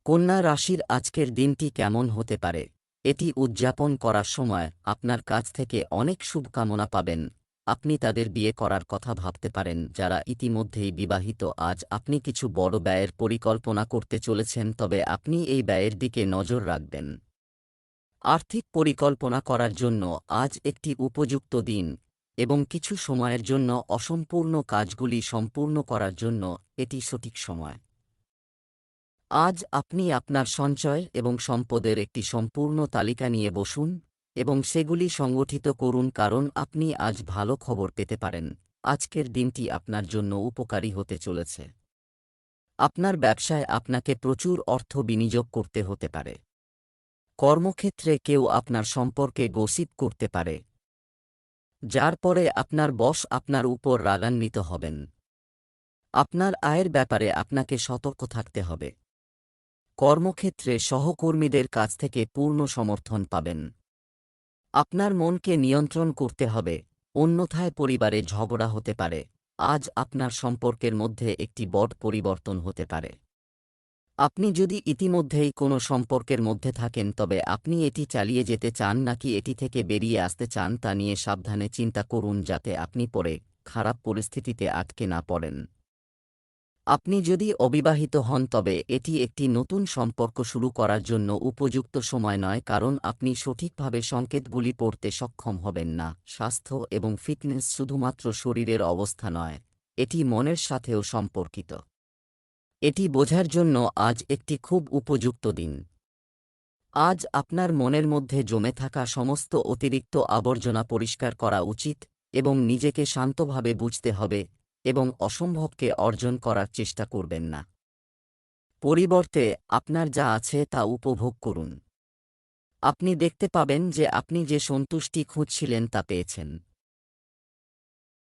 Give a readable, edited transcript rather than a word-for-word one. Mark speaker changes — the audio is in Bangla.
Speaker 1: কন্যা রাশির আজকের দিনটি কেমন হতে পারে? এটি উদযাপন করার সময় আপনার কাছ থেকে অনেক শুভকামনা পাবেন। আপনি তাদের বিয়ে করার কথা ভাবতে পারেন যারা ইতিমধ্যেই বিবাহিত। আজ আপনি কিছু বড় ব্যয়ের পরিকল্পনা করতে চলেছেন, তবে আপনি এই ব্যয়ের দিকে নজর রাখবেন। আর্থিক পরিকল্পনা করার জন্য আজ একটি উপযুক্ত দিন, এবং কিছু সময়ের জন্য অসম্পূর্ণ কাজগুলি সম্পূর্ণ করার জন্য এটি সঠিক সময়। আজ আপনি আপনার সঞ্চয় এবং সম্পদের একটি সম্পূর্ণ তালিকা নিয়ে বসুন এবং সেগুলি সংগঠিত করুন, কারণ আপনি আজ ভালো খবর পেতে পারেন। আজকের দিনটি আপনার জন্য উপকারী হতে চলেছে। আপনার ব্যবসায় আপনাকে প্রচুর অর্থ বিনিয়োগ করতে হতে পারে। কর্মক্ষেত্রে কেউ আপনার সম্পর্কে গসিপ করতে পারে, যার পরে আপনার বস আপনার উপর রাগান্বিত হবেন। আপনার আয়ের ব্যাপারে আপনাকে সতর্ক থাকতে হবে। কর্মক্ষেত্রে সহকর্মীদের কাছ থেকে পূর্ণ সমর্থন পাবেন। আপনার মনকে নিয়ন্ত্রণ করতে হবে, অন্যথায় পরিবারে ঝগড়া হতে পারে। আজ আপনার সম্পর্কের মধ্যে একটি বড় পরিবর্তন হতে পারে। আপনি যদি ইতিমধ্যেই কোনো সম্পর্কের মধ্যে থাকেন, তবে আপনি এটি চালিয়ে যেতে চান নাকি এটি থেকে বেরিয়ে আসতে চান তা নিয়ে সাবধানে চিন্তা করুন, যাতে আপনি পরে খারাপ পরিস্থিতিতে আটকে না পড়েন। আপনি যদি অবিবাহিত হন, তবে এটি একটি নতুন সম্পর্ক শুরু করার জন্য উপযুক্ত সময় নয়, কারণ আপনি সঠিকভাবে সংকেতগুলি পড়তে সক্ষম হবেন না। স্বাস্থ্য এবং ফিটনেস শুধুমাত্র শরীরের অবস্থা নয়, এটি মনের সাথেও সম্পর্কিত। এটি বোঝার জন্য আজ একটি খুব উপযুক্ত দিন। আজ আপনার মনের মধ্যে জমে থাকা সমস্ত অতিরিক্ত আবর্জনা পরিষ্কার করা উচিত এবং নিজেকে শান্তভাবে বুঝতে হবে, এবং অসম্ভবকে অর্জন করার চেষ্টা করবেন না। পরিবর্তে আপনার যা আছে তা উপভোগ করুন। আপনি দেখতে পাবেন যে আপনি যে সন্তুষ্টি খুঁজছিলেন তা পেয়েছেন।